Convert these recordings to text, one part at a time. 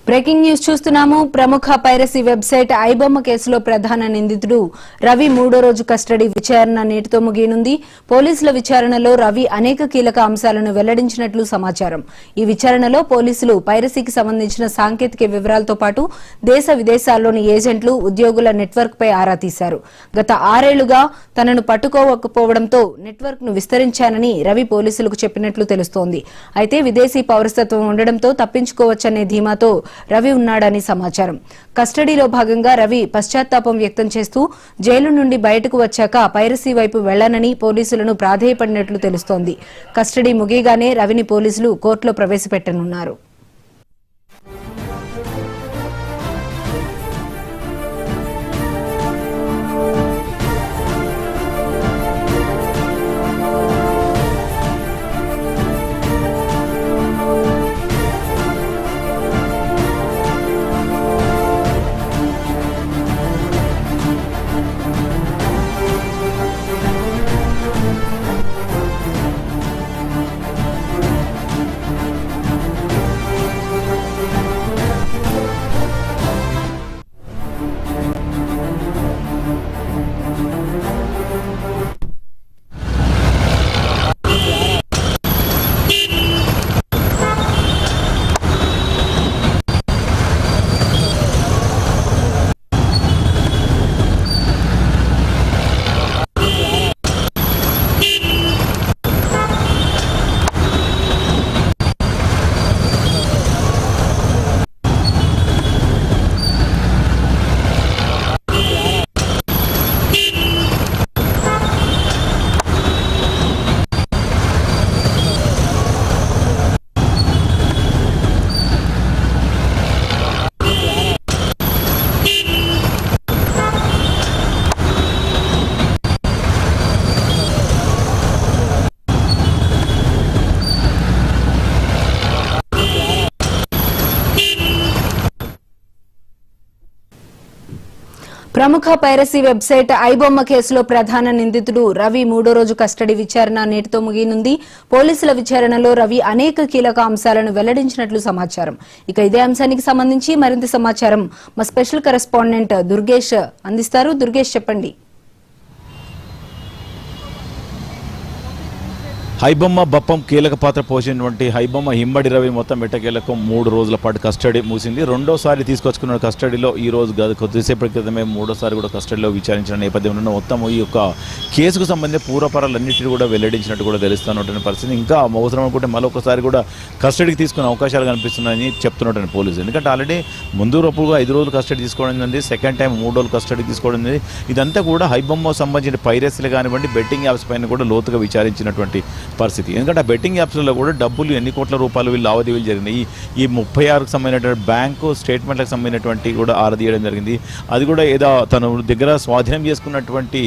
Breaking news చూస్తున్నాము. ప్రముఖ piracy website iBomma కేసులో ప్రధాన నిందితుడు రవి మూడో రోజు కస్టడీ విచారణ నేటితో ముగియనుంది. పోలీసుల విచారణలో రవి అనేక కీలక అంశాలను వెల్లడించినట్లు సమాచారం. ఈ విచారణలో పోలీసులు పైరసీకి సంబంధించిన సాంకేతిక వివరాలతో పాటు దేశ విదేశాల్లోని ఏజెంట్లు, ఉద్యోగుల నెట్వర్క్ పై ఆరా తీశారు. గత 6 ఏళ్లుగా తనను పట్టుకోకపోవడంతో నెట్వర్క్ ను విస్తరించానని రవి పోలీసులకు చెప్పినట్లు తెలుస్తోంది. అయితే విదేశీ పౌరసత్వం ఉండడంతో తప్పించుకోవచ్చనే ధీమాతో రవి ఉన్నాడని సమాచారం. కస్టడీలో భాగంగా రవి పశ్చాత్తాపం వ్యక్తం చేస్తూ జైలు నుండి బయటకు వచ్చాక పైరసీ వైపు వెళ్లనని పోలీసులను ప్రాధేయపడినట్లు తెలుస్తోంది. కస్టడీ ముగియగానే రవిని పోలీసులు కోర్టులో ప్రవేశపెట్టనున్నారు. ప్రముఖ పైరసీ వెబ్సైట్ ఐబొమ్మ కేసులో ప్రధాన నిందితుడు రవి మూడో రోజు కస్టడీ విచారణ నేటితో ముగియనుంది. పోలీసుల విచారణలో రవి అనేక కీలక అంశాలను వెల్లడించినట్లు సమాచారం. ఇక ఇదే అంశానికి సంబంధించి మరింత సమాచారం మా స్పెషల్ కరెస్పాండెంట్ దుర్గేష్ అందిస్తారు. దుర్గేష్, చెప్పండి. హైబొమ్మ బప్పం కీలక పాత్ర పోషించినటువంటి హైబొమ్మ హింబడి రవి మొత్తం ఎట్టకేలకు 3 రోజుల పాటు కస్టడీ ముగిసింది. రెండోసారి తీసుకొచ్చుకున్న కస్టడీలో ఈ రోజు కొద్దిసేపటి క్రితమే మూడోసారి కూడా కస్టడీలో విచారించిన నేపథ్యంలో మొత్తం ఈ యొక్క కేసుకు సంబంధించి పూర్వపరాలన్నింటినీ కూడా వెల్లడించినట్టు కూడా తెలుస్తున్నటువంటి పరిస్థితి. ఇంకా అవసరం అనుకుంటే మరొకసారి కూడా కస్టడీకి తీసుకునే అవకాశాలు కనిపిస్తున్నాయని చెప్తున్నటువంటి పోలీసులు. ఎందుకంటే ఆల్రెడీ ముందు రూపుగా 5 రోజులు కస్టడీ తీసుకోవడం ఉంది, సెకండ్ టైం 3 రోజులు కస్టడీ తీసుకోవడం ఉంది. ఇదంతా కూడా హైబొమ్మ సంబంధించిన పైరసీలు కానివ్వండి, బెట్టింగ్ యాప్స్ పైన కూడా లోతుగా విచారించినటువంటి పరిస్థితి. ఎందుకంటే ఆ బెట్టింగ్ యాప్స్లో కూడా డబ్బులు ఎన్ని కోట్ల రూపాయలు వీళ్ళు లావాదేవీలు జరిగినాయి. ఈ 36కు సంబంధించినటువంటి బ్యాంకు స్టేట్మెంట్లకు సంబంధించినటువంటి కూడా ఆరాధీయడం జరిగింది. అది కూడా ఏదో తన దగ్గర స్వాధీనం చేసుకున్నటువంటి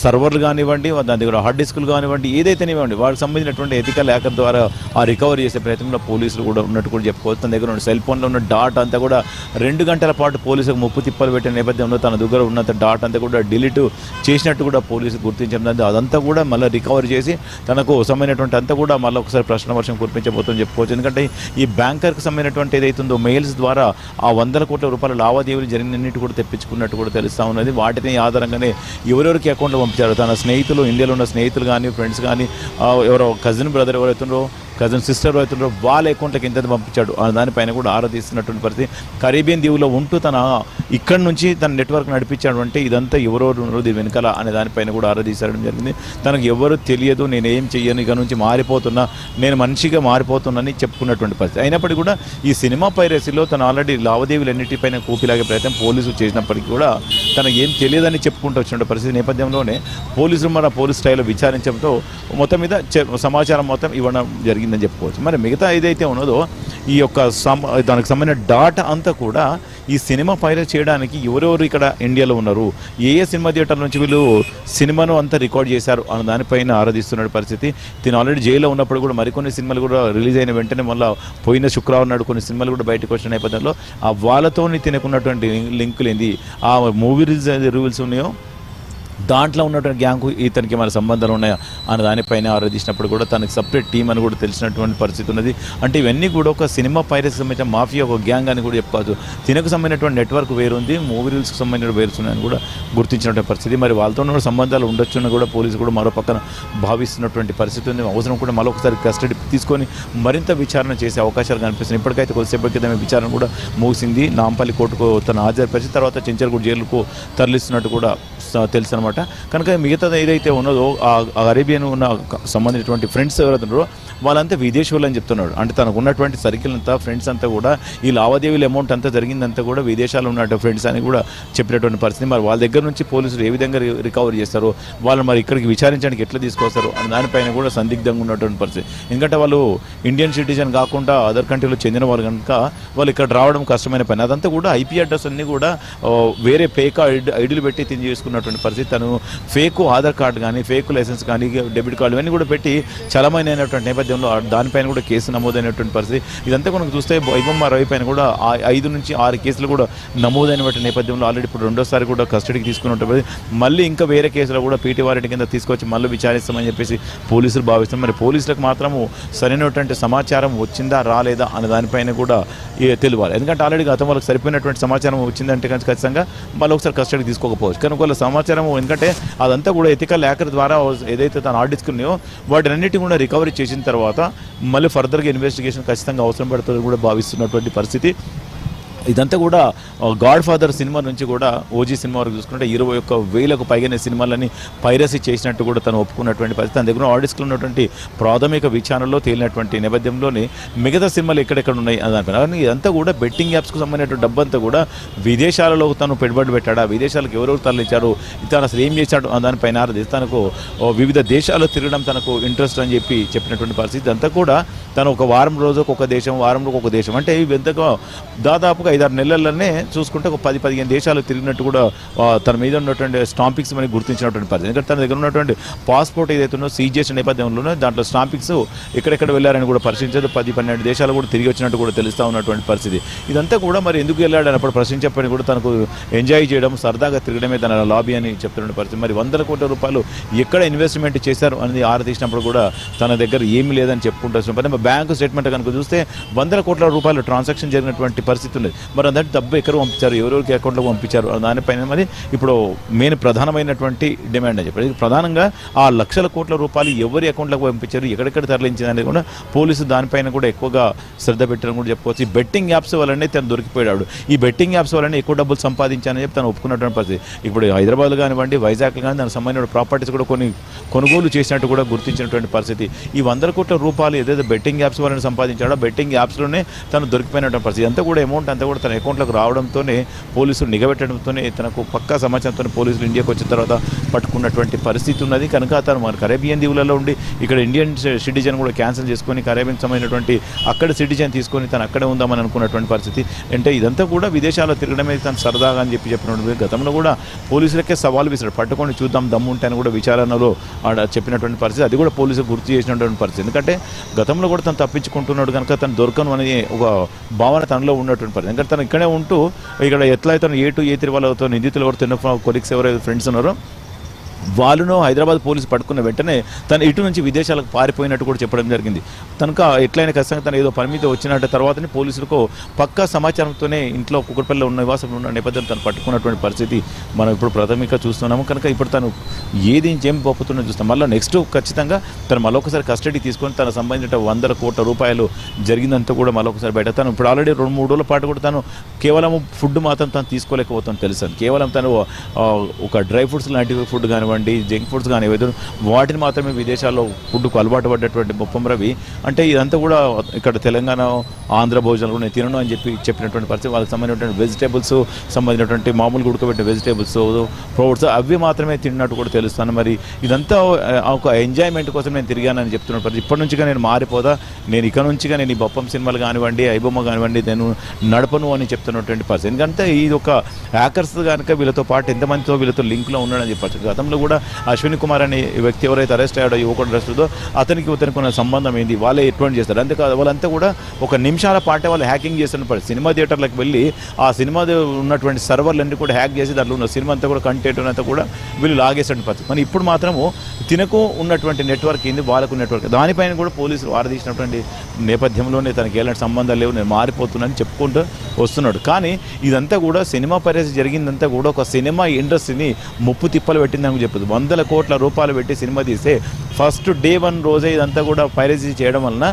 సర్వర్లు కానివ్వండి, దాని దగ్గర హార్డ్ డిస్కులు కానివ్వండి, ఏదైతేనేవ్వండి వాటికి సంబంధించినటువంటి ఎథికల్ హ్యాకర్ ద్వారా ఆ రికవరీ చేసే ప్రయత్నంలో పోలీసులు కూడా ఉన్నట్టు కూడా చెప్పుకోవచ్చు. తన దగ్గర ఉన్న సెల్ ఫోన్లో ఉన్న డాటా అంతా కూడా 2 గంటల పాటు పోలీసులకు ముప్పు తిప్పలు పెట్టిన నేపథ్యంలో తన దగ్గర ఉన్నంత డాటా అంతా కూడా డిలీట్ చేసినట్టు కూడా పోలీసులు గుర్తించడం. అదంతా కూడా మళ్ళీ రికవరీ చేసి తనకు సంబంధించినటువంటి అంతా కూడా మళ్ళీ ఒకసారి ప్రశ్న వర్షం కురిపించబోతుందని చెప్పుకోవచ్చు. ఎందుకంటే ఈ బ్యాంకర్కి సంబంధించినటువంటి ఏదైతుందో మెయిల్స్ ద్వారా ఆ 100 కోట్ల రూపాయల లావాదేవీలు జరిగినన్నిటి కూడా తెప్పించుకున్నట్టు కూడా తెలుస్తూ ఉన్నది. వాటిని ఆధారంగానే ఎవరెవరికి అకౌంట్లో పంపించారు, తన స్నేహితులు, ఇండియాలో ఉన్న స్నేహితులు కానీ, ఫ్రెండ్స్ కానీ, ఎవరో కజిన్ బ్రదర్ ఎవరైతుందో, కజిన్ సిస్టర్ అవుతుండ్రో వాళ్ళ అకౌంట్కి ఎంత పంపించాడు దానిపైన కూడా ఆరా తీస్తున్నటువంటి పరిస్థితి. కరీబియన్ దీవులో ఉంటూ తన ఇక్కడి నుంచి తన నెట్వర్క్ నడిపించాడు అంటే ఇదంతా ఎవరెవరు దీని వెనకాల అనే దానిపైన కూడా ఆరా తీసడం జరిగింది. తనకు ఎవరు తెలియదు, నేను ఏం చెయ్యను, ఇక నుంచి మారిపోతున్నా, నేను మనిషిగా మారిపోతున్నానని చెప్పుకున్నటువంటి పరిస్థితి. అయినప్పటికీ కూడా ఈ సినిమా పైరసీలో తను ఆల్రెడీ లావాదేవీలన్నిటిపైన కూపిలాగే ప్రయత్నం పోలీసులు చేసినప్పటికీ కూడా తనకు ఏం తెలియదని చెప్పుకుంటూ వచ్చిన పరిస్థితి నేపథ్యంలోనే పోలీసులు మన పోలీస్ స్టైల్లో విచారించడంతో మొత్తం మీద సమాచారం మొత్తం ఇవ్వడం జరిగిందని చెప్పుకోవచ్చు. మరి మిగతా ఏదైతే ఉన్నదో ఈ యొక్క దానికి సంబంధించిన డాటా అంతా కూడా ఈ సినిమా పైరసీ చేయడానికి ఎవరెవరు ఇక్కడ ఇండియాలో ఉన్నారు, ఏ సినిమా థియేటర్ నుంచి వీళ్ళు సినిమాను అంతా రికార్డ్ చేశారు అన్న దానిపైన ఆరాధిస్తున్న పరిస్థితి. తిను ఆల్రెడీ జైల్లో ఉన్నప్పుడు కూడా మరికొన్ని సినిమాలు కూడా రిలీజ్ అయిన వెంటనే మళ్ళీ పోయిన శుక్రవారం నాడు కొన్ని సినిమాలు కూడా బయటకు వచ్చిన నేపథ్యంలో ఆ వాళ్ళతో తినకున్నటువంటి లింకులు ఏంది, ఆ మూవీ రివ్యూస్ ఉన్నాయో దాంట్లో ఉన్నటువంటి గ్యాంగ్కు ఇతనికి మన సంబంధాలు ఉన్నాయా అని దానిపైన ఆరాధించినప్పుడు కూడా తనకి సపరేట్ టీం అని కూడా తెలిసినటువంటి పరిస్థితి ఉన్నది. అంటే ఇవన్నీ కూడా ఒక సినిమా పైరసీ సంబంధించిన మాఫియా ఒక గ్యాంగ్ అని కూడా చెప్పుకోవచ్చు. తినకు సంబంధించినటువంటి నెట్వర్క్ వేరుంది, మూవీ రూల్స్కి సంబంధించిన వేరున్నాయని కూడా గుర్తించినటువంటి పరిస్థితి. మరి వాళ్ళతో ఉన్న సంబంధాలు ఉండొచ్చున్న కూడా పోలీసు కూడా మరో పక్కన భావిస్తున్నటువంటి పరిస్థితి ఉంది. అవసరం కూడా మరొకసారి కస్టడీ తీసుకొని మరింత విచారణ చేసే అవకాశాలు కనిపిస్తున్నాయి. ఇప్పటికైతే కొద్దిసేపటి క్రితమే విచారణ కూడా ముగిసింది. నాంపల్లి కోర్టుకు తను హాజరుపరిచి తర్వాత చెంచల్గూడ జైలుకు తరలిస్తున్నట్టు కూడా తెలుసు అనమాట. కనుక మిగతాది ఏదైతే ఉన్నదో ఆ అరేబియన్ ఉన్న సంబంధించినటువంటి ఫ్రెండ్స్ ఎవరైతే ఉన్నారో వాళ్ళంతా విదేశీయులు అని చెప్తున్నాడు. అంటే తనకు ఉన్నటువంటి సర్కిల్ అంతా ఫ్రెండ్స్ అంతా కూడా ఈ లావాదేవీల అమౌంట్ అంతా జరిగిందంతా కూడా విదేశాల్లో ఉన్నటువంటి ఫ్రెండ్స్ అని కూడా చెప్పినటువంటి పరిస్థితి. మరి వాళ్ళ దగ్గర నుంచి పోలీసులు ఏ విధంగా రికవరీ చేస్తారో, వాళ్ళు మరి ఇక్కడికి విచారించడానికి ఎట్లా తీసుకొస్తారు అని దానిపైన కూడా సందిగ్ధంగా ఉన్నటువంటి పరిస్థితి. ఎందుకంటే వాళ్ళు ఇండియన్ సిటిజన్ కాకుండా అదర్ కంట్రీలో చెందిన వాళ్ళు కనుక వాళ్ళు ఇక్కడ రావడం కష్టమైన పని. అదంతా కూడా ఐపీ అడ్రస్ అన్నీ కూడా వేరే ఫేక్ ఐడీలు పెట్టి తిని చేసుకున్నటువంటి పరిస్థితి. తను ఫేక్ ఆధార్ కార్డు కానీ ఫేక్ లైసెన్స్ కానీ డెబిట్ కార్డు ఇవన్నీ కూడా పెట్టి చలమైనటువంటి నేపథ్యంలో దానిపైన కూడా కేసు నమోదైనటువంటి పరిస్థితి. ఇదంతా కనుక చూస్తే ఐబొమ్మ రవి పైన కూడా 5 నుంచి 6 కేసులు కూడా నమోదైనటువంటి నేపథ్యంలో ఆల్రెడీ ఇప్పుడు రెండోసారి కూడా కస్టడీకి తీసుకున్నట్టు మళ్ళీ ఇంకా వేరే కేసులో కూడా పీటీ వారెంట్ కింద తీసుకొచ్చి మళ్ళీ విచారిస్తామని చెప్పేసి పోలీసులు భావిస్తారు. మరి పోలీసులకు మాత్రము సరైనటువంటి సమాచారం వచ్చిందా రాలేదా అనే దానిపైన కూడా తెలియాలి. ఎందుకంటే ఆల్రెడీ గతం వాళ్ళకి సరిపోయినటువంటి సమాచారం వచ్చిందంటే కనుక ఖచ్చితంగా మళ్ళీ ఒకసారి కస్టడీకి తీసుకోకపోవచ్చు. కనుక వాళ్ళ సమాచారం ఎందుకంటే అదంతా కూడా ఎథికల్ హ్యాకర్ ద్వారా ఏదైతే తను ఆర్డిస్కున్నాయో వాటినన్నిటి కూడా రికవరీ చేసిన తర్వాత మళ్ళీ ఫర్దర్గా ఇన్వెస్టిగేషన్ ఖచ్చితంగా అవసరం పడుతుందని కూడా భావిస్తున్నటువంటి పరిస్థితి. ఇదంతా కూడా గాడ్ ఫాదర్ సినిమా నుంచి కూడా ఓజీ సినిమా వరకు చూసుకుంటే 21,000కు పైగానే సినిమాలని పైరసీ చేసినట్టు కూడా తను ఒప్పుకున్నటువంటి పరిస్థితి. తన దగ్గర ఆడిస్కులు ఉన్నటువంటి ప్రాథమిక విచారణలో తేలినటువంటి నేపథ్యంలోనే మిగతా సినిమాలు ఎక్కడెక్కడ ఉన్నాయి అని దానిపైన. కానీ ఇదంతా కూడా బెట్టింగ్ యాప్స్కు సంబంధించినటువంటి డబ్బంతా కూడా విదేశాలలో తను పెట్టుబడి పెట్టాడా, విదేశాలకు ఎవరెవరు తరలించారు, తను అసలు ఏం చేశాడు అని దానిపైన ఆరాధిస్తే తనకు వివిధ దేశాల్లో తిరగడం తనకు ఇంట్రెస్ట్ అని చెప్పినటువంటి పరిస్థితి. ఇదంతా కూడా తను ఒక వారం రోజుకు ఒక దేశం, వారం రోజుకు ఒక దేశం, అంటే ఇవంతగా దాదాపుగా 5-6 నెలల్లోనే చూసుకుంటే ఒక 10-15 దేశాలు తిరిగినట్టు కూడా తన మీద ఉన్నటువంటి స్టాంపింగ్స్ మనకి గుర్తించినటువంటి పరిస్థితి. ఎందుకంటే తన దగ్గర ఉన్నటువంటి పాస్పోర్ట్ ఏదైతే ఉందో సీజ్ చేసిన నేపథ్యంలోనే దాంట్లో స్టాంపింగ్స్ ఎక్కడెక్కడ వెళ్ళారని కూడా పరిశీలించేది 10-12 దేశాలు కూడా తిరిగి వచ్చినట్టు కూడా తెలుస్తూ ఉన్నటువంటి పరిస్థితి. ఇదంతా కూడా మరి ఎందుకు వెళ్ళాడు అని అప్పుడు ప్రశ్నించప్పని కూడా తనకు ఎంజాయ్ చేయడం, సరదాగా తిరగడమే తన లాబీ అని చెప్తున్న పరిస్థితి. మరి 100 కోట్ల రూపాయలు ఎక్కడ ఇన్వెస్ట్మెంట్ చేశారు అనేది ఆరాధించినప్పుడు కూడా తన దగ్గర ఏమీ లేదని చెప్పుకుంటున్న పని. బ్యాంకు స్టేట్మెంట్ కనుక చూస్తే 100 కోట్ల రూపాయలు ట్రాన్సాక్షన్ జరిగినటువంటి పరిస్థితి ఉంది. మరి అందరి డబ్బు ఎక్కడ పంపించారు, ఎవరెవరికి అకౌంట్లో పంపించారు దానిపైన మరి ఇప్పుడు మెయిన్ ప్రధానమైనటువంటి డిమాండ్ అని చెప్పారు. ప్రధానంగా ఆ లక్షల కోట్ల రూపాయలు ఎవరి అకౌంట్లకు పంపించారు, ఎక్కడెక్కడ తరలించింది అనేది కూడా పోలీసు దానిపైన కూడా ఎక్కువగా శ్రద్ధ పెట్టడం కూడా చెప్పుకోవచ్చు. ఈ బెట్టింగ్ యాప్స్ వల్లనే తను దొరికిపోయాడు. ఈ బెట్టింగ్ యాప్స్ వల్లనే ఎక్కువ డబ్బులు సంపాదించానని చెప్పి తను ఒప్పుకున్నటువంటి పరిస్థితి. ఇప్పుడు హైదరాబాద్ కానివ్వండి, వైజాగ్ కానీ దానికి సంబంధించిన ప్రాపర్టీస్ కూడా కొన్ని కొనుగోలు చేసినట్టు కూడా గుర్తించినటువంటి పరిస్థితి. ఈ 100 కోట్ల రూపాయలు ఏదైతే బెట్టింగ్ యాప్స్ వల్ల సంపాదించాడో బెట్టింగ్ యాప్స్లోనే తను దొరికిపోయినటువంటి పరిస్థితి. అంతా కూడా అమౌంట్ అంతా కూడా తన అకౌంట్లోకి రావడంతోనే పోలీసులు నిఘబెట్టడంతోనే తనకు పక్కా సమాచారంతో పోలీసులు ఇండియాకి వచ్చిన తర్వాత పట్టుకున్నటువంటి పరిస్థితి ఉన్నది. కనుక తను మన కరేబియన్ దీవులలో ఉండి ఇక్కడ ఇండియన్ సిటిజన్ కూడా క్యాన్సిల్ చేసుకొని కరేబియన్ సంబంధించినటువంటి అక్కడ సిటిజన్ తీసుకొని తను అక్కడే ఉందామని అనుకున్నటువంటి పరిస్థితి. అంటే ఇదంతా కూడా విదేశాల్లో తిరగడమే తను సరదాగా అని చెప్పినటువంటి గతంలో కూడా పోలీసులకే సవాల్ విసిరాడు, పట్టుకొని చూద్దాం దమ్ము ఉంటాయని కూడా విచారణలో చెప్పినటువంటి పరిస్థితి. అది కూడా పోలీసులు గుర్తు చేసినటువంటి పరిస్థితి. ఎందుకంటే గతంలో కూడా తను తప్పించుకుంటున్నాడు కనుక తను దొరకను అనే ఒక భావన తనలో ఉన్నటువంటి పరిస్థితి. ఎందుకంటే తను ఇక్కడే ఉంటూ ఇక్కడ ఎట్లయితే A2, A3 వాళ్ళతో నిందితులు ఎవరు కొలీగ్స్ ఎవరైతే ఫ్రెండ్స్ ఉన్నారో వాళ్ళను హైదరాబాద్ పోలీసు పట్టుకున్న వెంటనే తను ఇటు నుంచి విదేశాలకు పారిపోయినట్టు కూడా చెప్పడం జరిగింది. కనుక ఎట్లయినా ఖచ్చితంగా తను ఏదో పని మీద వచ్చినట్టు తర్వాతనే పోలీసులకు పక్కా సమాచారంతోనే ఇంట్లో కుక్కడపల్లిలో ఉన్న నివాసం ఉన్న నేపథ్యం తను పట్టుకున్నటువంటి పరిస్థితి మనం ఇప్పుడు ప్రాథమికంగా చూస్తున్నాము. కనుక ఇప్పుడు తను ఏది ఏం పోపుతున్నా చూస్తాం. మళ్ళీ నెక్స్ట్ ఖచ్చితంగా తను మరొకసారి కస్టడీ తీసుకొని తన సంబంధించిన 100 కోట్ల రూపాయలు జరిగిందంతా కూడా మరొకసారి బయట. తను ఇప్పుడు ఆల్రెడీ 2-3 రోజుల పాటు కూడా తను కేవలం ఫుడ్ మాత్రం తను తీసుకోలేకపోతాను తెలుసు. కేవలం తను ఒక డ్రై ఫ్రూట్స్ లాంటి ఫుడ్ కానివ్వండి, జంక్ ఫుడ్స్ కానీ ఏదో వాటిని మాత్రమే విదేశాల్లో ఫుడ్కు అలవాటు పడ్డటువంటి బొప్పం రవి అంటే ఇదంతా కూడా ఇక్కడ తెలంగాణ ఆంధ్ర భోజనాలు కూడా తినను అని చెప్పినటువంటి పరిస్థితి. వాళ్ళకి సంబంధించినటువంటి వెజిటేబుల్స్ సంబంధించినటువంటి మామూలు ఉడకబెట్టిన వెజిటేబుల్స్, ఫ్రూట్స్ అవి మాత్రమే తిన్నట్టు కూడా తెలుస్తాను. మరి ఇదంతా ఒక ఎంజాయ్మెంట్ కోసం నేను తిరిగానని చెప్తున్నట్టు పరిస్థితి. ఇప్పటి నుంచిగా నేను మారిపోదా, నేను ఇక్కడ నుంచిగా నేను ఈ బొప్పం సినిమాలు కానివ్వండి, ఐబొమ్మ కానివ్వండి నేను నడపను అని చెప్తున్నటువంటి పరిస్థితి. ఎందుకంటే ఇది ఒక హ్యాకర్స్ కనుక వీళ్ళతో పాటు ఎంతమందితో వీళ్ళతో లింక్లో ఉన్నాడని చెప్పచ్చు. గతంలో కూడా అశ్విని కుమార్ అనే వ్యక్తి ఎవరైతే అరెస్ట్ అయ్యాడో యువకుడు అరెస్ట్ అయ్యాడో అతనికి ఉన్న సంబంధం ఏంది, వాళ్ళే ఎటువంటి చేస్తారు. అంతేకాదు వాళ్ళంతా కూడా ఒక నిమిషాల పాటే వాళ్ళు హ్యాకింగ్ చేస్తున్న పరిస్థితి. సినిమా థియేటర్లకు వెళ్ళి ఆ సినిమా ఉన్నటువంటి సర్వర్లన్నీ కూడా హ్యాక్ చేసి దాంట్లో ఉన్న సినిమా అంతా కూడా కంటెంట్ అంతా కూడా వీళ్ళు లాగేసిన పరిస్థితి. కానీ ఇప్పుడు మాత్రము తినకు ఉన్నటువంటి నెట్వర్క్ ఏంది, వాళ్ళకు నెట్వర్క్, దానిపైన కూడా పోలీసులు వారదీసినటువంటి నేపథ్యంలోనే తనకి ఎలాంటి సంబంధాలు లేవు, నేను మారిపోతున్నానని చెప్పుకుంటూ వస్తున్నాడు. కానీ ఇదంతా కూడా సినిమా పైరసీ జరిగిందంతా కూడా ఒక సినిమా ఇండస్ట్రీని ముప్పు తిప్పలు పెట్టిందని చెప్పదు. 100 కోట్ల రూపాయలు పెట్టి సినిమా తీస్తే ఫస్ట్ డే 1 రోజే ఇదంతా కూడా పైరసీ చేయడం వలన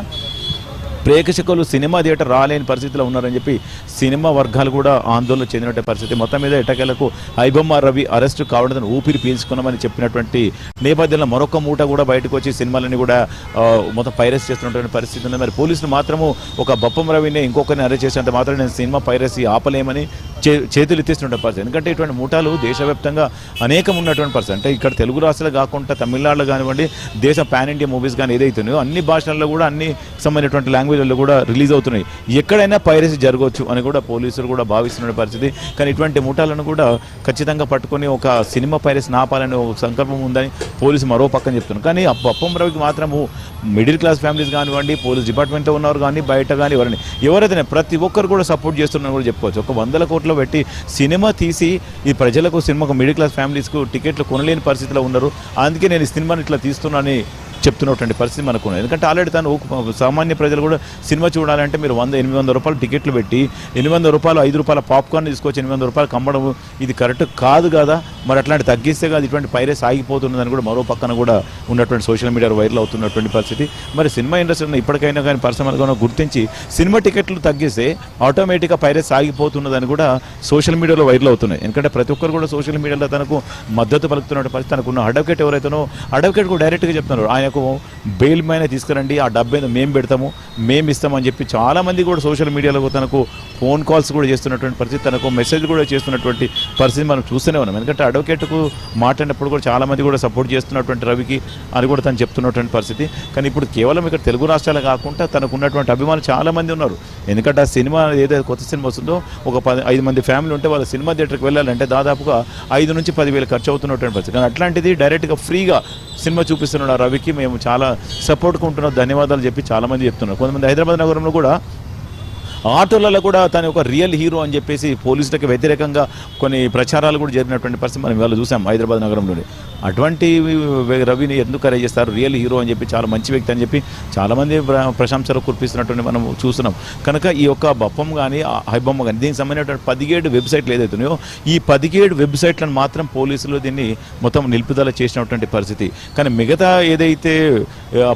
ప్రేక్షకులు సినిమా థియేటర్ రాలేని పరిస్థితిలో ఉన్నారని చెప్పి సినిమా వర్గాలు కూడా ఆందోళన చెందినట్టు పరిస్థితి. మొత్తం మీద ఎట్టకేలకు ఐబొమ్మ రవి అరెస్టు కావడం ఊపిరి పీల్చుకున్నామని చెప్పినటువంటి నేపథ్యంలో మరొక మూట కూడా బయటకు వచ్చి సినిమాలని కూడా మొత్తం పైరసీ చేస్తున్నటువంటి పరిస్థితి ఉంది. మరి పోలీసులు మాత్రము ఒక బొప్పం రవిని ఇంకొకరిని అరెస్ట్ చేసినంత మాత్రం నేను సినిమా పైరసీ ఆపలేమని చేతులు ఎత్తేస్తున్న పరిస్థితి. ఎందుకంటే ఇటువంటి మూటాలు దేశవ్యాప్తంగా అనేకం ఉన్నటువంటి పరిస్థితి. అంటే ఇక్కడ తెలుగు రాష్ట్రాలు కాకుండా తమిళనాడులో కానివ్వండి, దేశం పాన్ ఇండియా మూవీస్ కానీ ఏదైతున్నాయో అన్ని భాషల్లో కూడా అన్ని సంబంధించినటువంటి లాంగ్వేజ్లలో కూడా రిలీజ్ అవుతున్నాయి. ఎక్కడైనా పైరసీ జరగవచ్చు అని కూడా పోలీసులు కూడా భావిస్తున్న పరిస్థితి. కానీ ఇటువంటి మూటాలను కూడా ఖచ్చితంగా పట్టుకొని ఒక సినిమా పైరసీని ఆపాలని ఒక సంకల్పం ఉందని పోలీసు మరో పక్కన చెప్తున్నారు. కానీ ఆ బొప్పం రవికి మాత్రము మిడిల్ క్లాస్ ఫ్యామిలీస్ కానివ్వండి, పోలీస్ డిపార్ట్మెంట్లో ఉన్నవారు కానీ, బయట కానీ ఎవరైతే ప్రతి ఒక్కరు కూడా సపోర్ట్ చేస్తున్నారని కూడా చెప్పుకోవచ్చు. ఒక 100 కోట్ల పెట్టి సినిమా తీసి ఈ ప్రజలకు సినిమాకు మిడిల్ క్లాస్ ఫ్యామిలీస్కు టికెట్లు కొనలేని పరిస్థితిలో ఉన్నారు. అందుకే నేను ఈ సినిమాని ఇట్లా తీస్తున్నానని చెప్తున్నటువంటి పరిస్థితి మనకు ఉన్నది. ఎందుకంటే ఆల్రెడీ తను సామాన్య ప్రజలు కూడా సినిమా చూడాలంటే మీరు 100-800 రూపాయలు టికెట్లు పెట్టి 800 రూపాయలు 5 రూపాయల పాప్కార్న్ తీసుకొచ్చి 800 రూపాయలు కమ్మడం ఇది కరెక్ట్ కాదు కదా. మరి అట్లాంటి తగ్గిస్తే కాదు ఇటువంటి పైరసీ ఆగిపోతున్నదని కూడా మరో పక్కన కూడా ఉన్నటువంటి సోషల్ మీడియాలో వైరల్ అవుతున్నటువంటి పరిస్థితి. మరి సినిమా ఇండస్ట్రీలో ఇప్పటికైనా కానీ పరిశ్రమలుగా గుర్తించి సినిమా టికెట్లు తగ్గిస్తే ఆటోమేటిక్గా పైరసీ ఆగిపోతున్నదని కూడా సోషల్ మీడియాలో వైరల్ అవుతున్నాయి. ఎందుకంటే ప్రతి ఒక్కరు కూడా సోషల్ మీడియాలో తనకు మద్దతు పలుకుతున్న పరిస్థితి. తనకున్న అడ్వకేట్ ఎవరైతేనో అడ్వకేట్ కూడా డైరెక్ట్గా చెప్తున్నారు ఆయన బెయిల్ పైన తీసుకురండి, ఆ డబ్బు ఏదో మేము పెడతాము, మేము ఇస్తామని చెప్పి చాలామంది కూడా సోషల్ మీడియాలో తనకు ఫోన్ కాల్స్ కూడా చేస్తున్నటువంటి పరిస్థితి, తనకు మెసేజ్ కూడా చేస్తున్నటువంటి పరిస్థితి మనం చూస్తూనే ఉన్నాం. ఎందుకంటే అడ్వకేట్కు మాట్లాడినప్పుడు కూడా చాలామంది కూడా సపోర్ట్ చేస్తున్నటువంటి రవికి అని కూడా తను చెప్తున్నటువంటి పరిస్థితి. కానీ ఇప్పుడు కేవలం ఇక్కడ తెలుగు రాష్ట్రాలు కాకుండా తనకు ఉన్నటువంటి అభిమానులు చాలామంది ఉన్నారు. ఎందుకంటే ఆ సినిమా ఏదైతే కొత్త సినిమా వస్తుందో ఒక 5 మంది ఫ్యామిలీ ఉంటే వాళ్ళ సినిమా థియేటర్కి వెళ్ళాలంటే దాదాపుగా 5 నుంచి 10,000 ఖర్చు అవుతున్నటువంటి పరిస్థితి. కానీ అట్లాంటిది డైరెక్ట్గా ఫ్రీగా సినిమా చూపిస్తున్నాడు రవికి మేము చాలా సపోర్ట్గా ఉంటున్నాం, ధన్యవాదాలు చెప్పి చాలామంది చెప్తున్నారు. కొంతమంది హైదరాబాద్ నగరంలో కూడా ఆటోలలో కూడా తను ఒక రియల్ హీరో అని చెప్పేసి పోలీసులకు వ్యతిరేకంగా కొన్ని ప్రచారాలు కూడా జరిగినటువంటి పరిస్థితి మనం ఇవాళ చూసాం హైదరాబాద్ నగరంలోనే. అటువంటి రవిని ఎందుకు అరెస్ట్ చేస్తారు, రియల్ హీరో అని చెప్పి చాలా మంచి వ్యక్తి అని చెప్పి చాలామంది ప్రశంసలు కురిపిస్తున్నటువంటి మనం చూస్తున్నాం. కనుక ఈ యొక్క బొప్పం కానీ హైబొమ్మ కానీ దీనికి సంబంధించినటువంటి 17 వెబ్సైట్లు ఏదైతున్నాయో ఈ 17 వెబ్సైట్లను మాత్రం పోలీసులు దీన్ని మొత్తం నిలుపుదల చేసినటువంటి పరిస్థితి. కానీ మిగతా ఏదైతే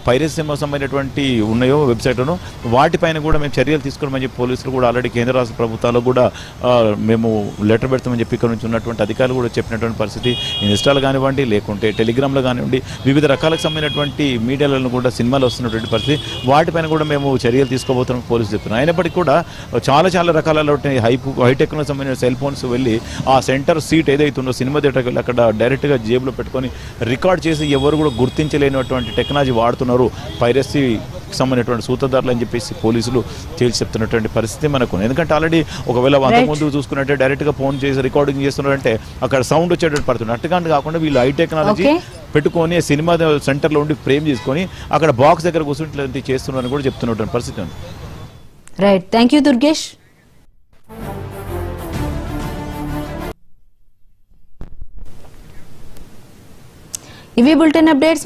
పైరసీ సంబంధించినటువంటి ఉన్నాయో వెబ్సైట్లను వాటిపైన కూడా మేము చర్యలు తీసుకోవడం చెప్పి పోలీసులు కూడా ఆల్రెడీ కేంద్ర రాష్ట్ర ప్రభుత్వాలు కూడా మేము లెటర్ పెడతామని చెప్పి ఇక్కడ నుంచి ఉన్నటువంటి అధికారులు కూడా చెప్పినటువంటి పరిస్థితి. ఇన్స్టాలో కానివ్వండి, లేకుంటే టెలిగ్రామ్లో కానివ్వండి, వివిధ రకాలకు సంబంధించినటువంటి మీడియాలను కూడా సినిమాలు వస్తున్నటువంటి పరిస్థితి, వాటిపైన కూడా మేము చర్యలు తీసుకోబోతున్నాం పోలీసులు చెప్తున్నాం. అయినప్పటికీ కూడా చాలా రకాల హైటెక్కి సంబంధించిన సెల్ ఫోన్స్ వెళ్ళి ఆ సెంటర్ సీట్ ఏదైతే ఉందో సినిమా థియేటర్కి వెళ్ళి అక్కడ డైరెక్ట్గా జేబులో పెట్టుకొని రికార్డ్ చేసి ఎవరు కూడా గుర్తించలేనటువంటి టెక్నాలజీ వాడుతున్నారు పైరసీ సంబంధించినటువంటి సూత్రధారులు అని చెప్పేసి పోలీసులు తేల్చి చెప్తున్నటువంటి పరిస్థితి మనకు. ఎందుకంటే ఆల్రెడీ ఒకవేళ అంతకుముందు చూసుకున్నట్టే డైరెక్ట్గా ఫోన్ చేసి రికార్డింగ్ చేస్తున్నారంటే అక్కడ సౌండ్ వచ్చేటట్టు పడుతుంది. అట్టుగా కాకుండా వీళ్ళు హై టెక్నాలజీ పెట్టుకొని సినిమా సెంటర్లో ఉండి ఫ్రేమ్ చేసుకొని అక్కడ బాక్స్ దగ్గర కూర్చుంటే చేస్తున్నారని కూడా చెప్తున్నటువంటి పరిస్థితి ఉంది. Right, thank you Durgesh. ఇవి బులెటిన్ అప్డేట్స్.